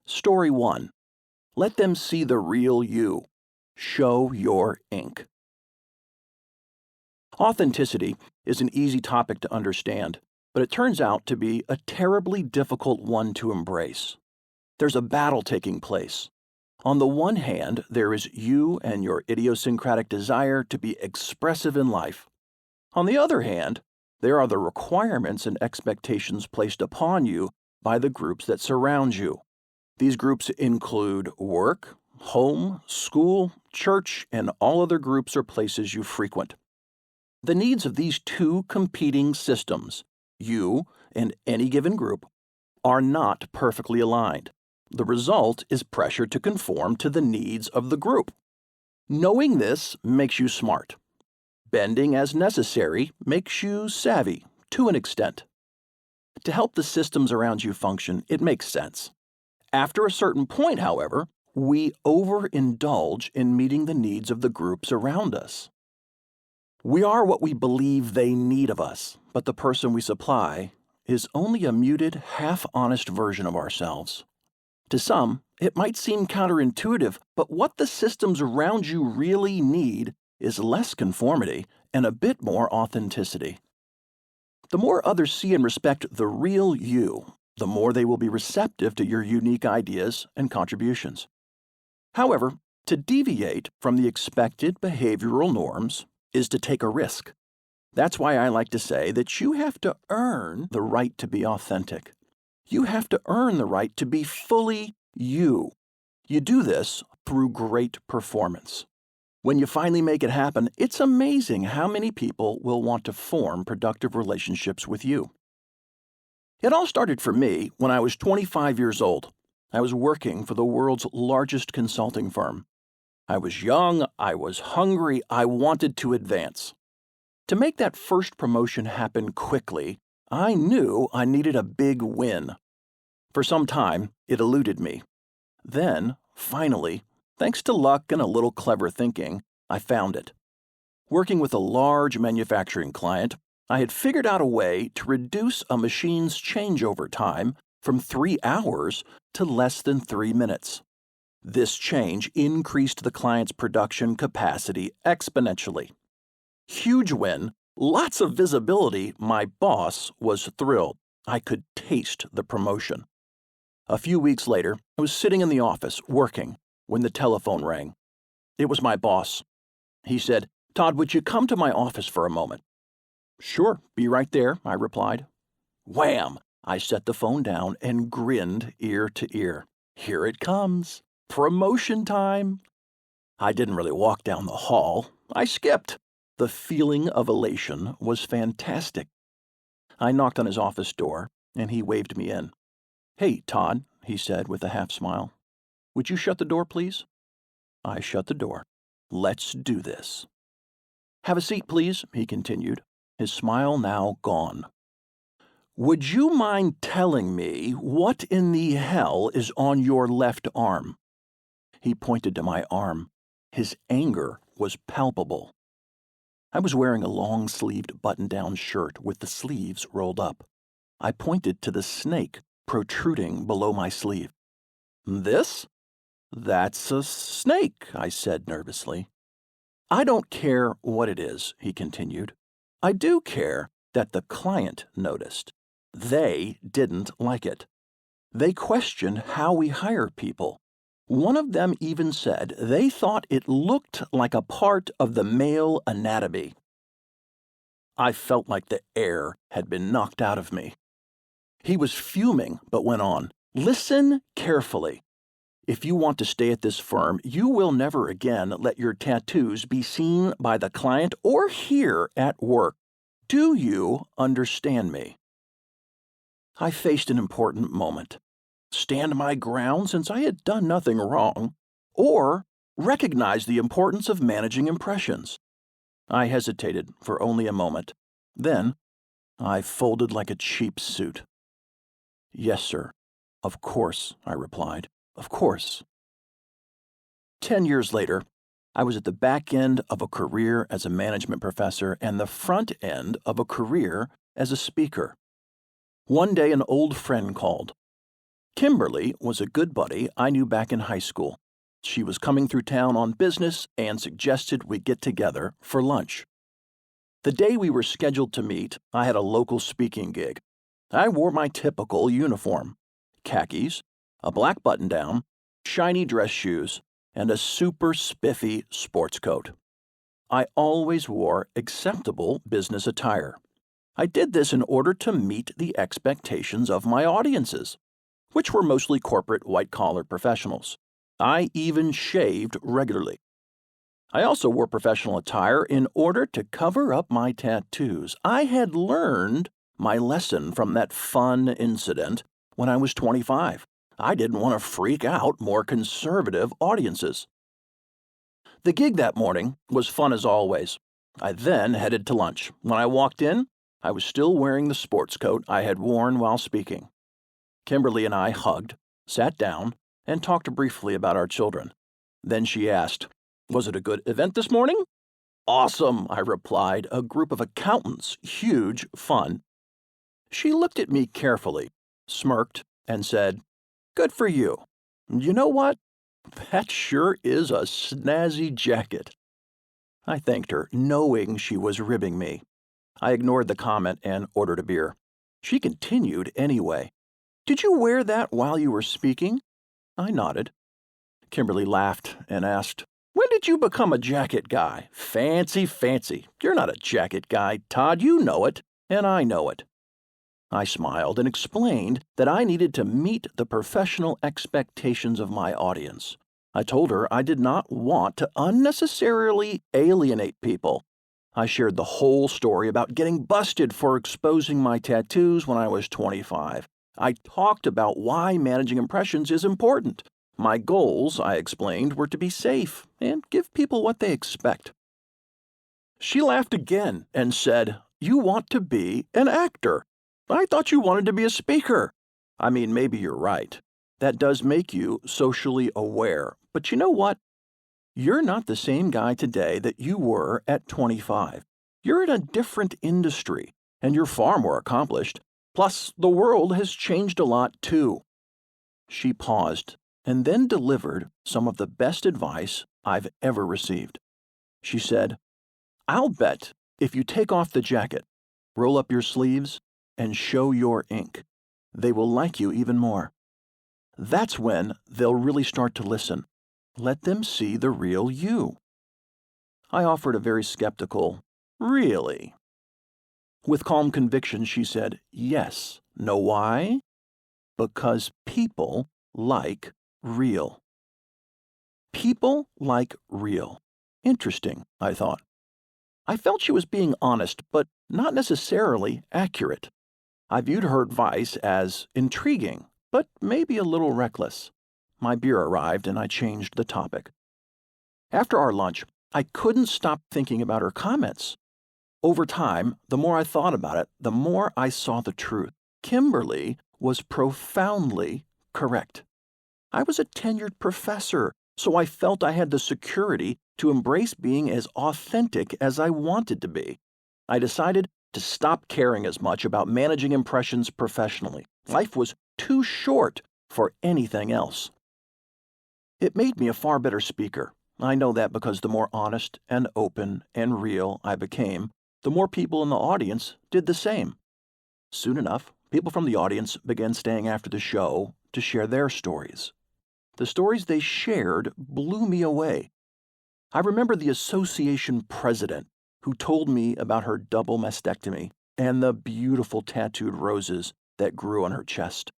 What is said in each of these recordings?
Story 1. Let them see the real you. Show your ink. Authenticity is an easy topic to understand, but it turns out to be a terribly difficult one to embrace. There's a battle taking place. On the one hand, there is you and your idiosyncratic desire to be expressive in life. On the other hand, there are the requirements and expectations placed upon you by the groups that surround you. These groups include work, home, school, church, and all other groups or places you frequent. The needs of these two competing systems, you and any given group, are not perfectly aligned. The result is pressure to conform to the needs of the group. Knowing this makes you smart. Bending as necessary makes you savvy, to an extent. To help the systems around you function, it makes sense. After a certain point, however, we overindulge in meeting the needs of the groups around us. We are what we believe they need of us, but the person we supply is only a muted, half-honest version of ourselves. To some, it might seem counterintuitive, but what the systems around you really need is less conformity and a bit more authenticity. The more others see and respect the real you, the more they will be receptive to your unique ideas and contributions. However, to deviate from the expected behavioral norms is to take a risk. That's why I like to say that you have to earn the right to be authentic. You have to earn the right to be fully you. You do this through great performance. When you finally make it happen, it's amazing how many people will want to form productive relationships with you. It all started for me when I was 25 years old. I was working for the world's largest consulting firm. I was young, I was hungry, I wanted to advance. To make that first promotion happen quickly, I knew I needed a big win. For some time, it eluded me. Then, finally, thanks to luck and a little clever thinking, I found it. Working with a large manufacturing client, I had figured out a way to reduce a machine's changeover time from 3 hours to less than 3 minutes. This change increased the client's production capacity exponentially. Huge win, lots of visibility, my boss was thrilled. I could taste the promotion. A few weeks later, I was sitting in the office working when the telephone rang. It was my boss. He said, "Todd, would you come to my office for a moment?" "Sure, be right there," I replied. Wham! I set the phone down and grinned ear to ear. Here it comes. Promotion time. I didn't really walk down the hall. I skipped. The feeling of elation was fantastic. I knocked on his office door, and he waved me in. "Hey, Todd," he said with a half smile. "Would you shut the door, please?" I shut the door. "Let's do this." "Have a seat, please," he continued, his smile now gone. "Would you mind telling me what in the hell is on your left arm?" He pointed to my arm. His anger was palpable. I was wearing a long-sleeved button-down shirt with the sleeves rolled up. I pointed to the snake protruding below my sleeve. "This? That's a snake," I said nervously. "I don't care what it is," he continued. "I do care that the client noticed. They didn't like it. They questioned how we hire people. One of them even said they thought it looked like a part of the male anatomy." I felt like the air had been knocked out of me. He was fuming, but went on. "Listen carefully. If you want to stay at this firm, you will never again let your tattoos be seen by the client or here at work. Do you understand me?" I faced an important moment. Stand my ground since I had done nothing wrong, or recognize the importance of managing impressions. I hesitated for only a moment. Then I folded like a cheap suit. "Yes, sir. Of course," I replied. "Of course." 10 years later, I was at the back end of a career as a management professor and the front end of a career as a speaker. One day, an old friend called. Kimberly was a good buddy I knew back in high school. She was coming through town on business and suggested we get together for lunch. The day we were scheduled to meet, I had a local speaking gig. I wore my typical uniform: khakis, a black button-down, shiny dress shoes, and a super spiffy sports coat. I always wore acceptable business attire. I did this in order to meet the expectations of my audiences, which were mostly corporate white-collar professionals. I even shaved regularly. I also wore professional attire in order to cover up my tattoos. I had learned my lesson from that fun incident when I was 25. I didn't want to freak out more conservative audiences. The gig that morning was fun as always. I then headed to lunch. When I walked in, I was still wearing the sports coat I had worn while speaking. Kimberly and I hugged, sat down, and talked briefly about our children. Then she asked, "Was it a good event this morning?" "Awesome," I replied. "A group of accountants. Huge fun." She looked at me carefully, smirked, and said, "Good for you. You know what? That sure is a snazzy jacket." I thanked her, knowing she was ribbing me. I ignored the comment and ordered a beer. She continued anyway. "Did you wear that while you were speaking?" I nodded. Kimberly laughed and asked, "When did you become a jacket guy?" "Fancy, fancy. You're not a jacket guy, Todd. You know it, and I know it." I smiled and explained that I needed to meet the professional expectations of my audience. I told her I did not want to unnecessarily alienate people. I shared the whole story about getting busted for exposing my tattoos when I was 25. I talked about why managing impressions is important. My goals, I explained, were to be safe and give people what they expect. She laughed again and said, "You want to be an actor. I thought you wanted to be a speaker." I mean, maybe you're right. That does make you socially aware. But you know what? You're not the same guy today that you were at 25. You're in a different industry, and you're far more accomplished. Plus, the world has changed a lot, too. She paused and then delivered some of the best advice I've ever received. She said, "I'll bet if you take off the jacket, roll up your sleeves, and show your ink, they will like you even more. That's when they'll really start to listen. Let them see the real you." I offered a very skeptical, "Really?" With calm conviction, she said, "Yes." Know why? Because people like real. People like real. Interesting, I thought. I felt she was being honest, but not necessarily accurate. I viewed her advice as intriguing, but maybe a little reckless. My beer arrived, and I changed the topic. After our lunch, I couldn't stop thinking about her comments. Over time, the more I thought about it, the more I saw the truth. Kimberly was profoundly correct. I was a tenured professor, so I felt I had the security to embrace being as authentic as I wanted to be. I decided to stop caring as much about managing impressions professionally. Life was too short for anything else. It made me a far better speaker. I know that because the more honest and open and real I became, the more people in the audience did the same. Soon enough, people from the audience began staying after the show to share their stories. The stories they shared blew me away. I remember the association president who told me about her double mastectomy and the beautiful tattooed roses that grew on her chest.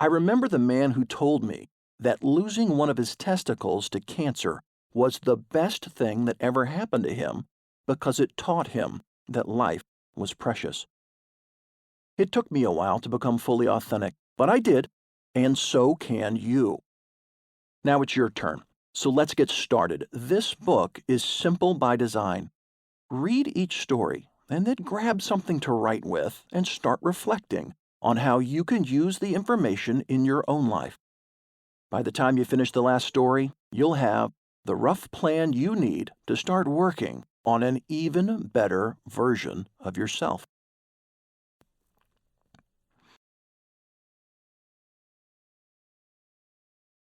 I remember the man who told me that losing one of his testicles to cancer was the best thing that ever happened to him because it taught him that life was precious. It took me a while to become fully authentic, but I did, and so can you. Now it's your turn, so let's get started. This book is simple by design. Read each story, and then grab something to write with and start reflecting on how you can use the information in your own life. By the time you finish the last story, you'll have the rough plan you need to start working on an even better version of yourself.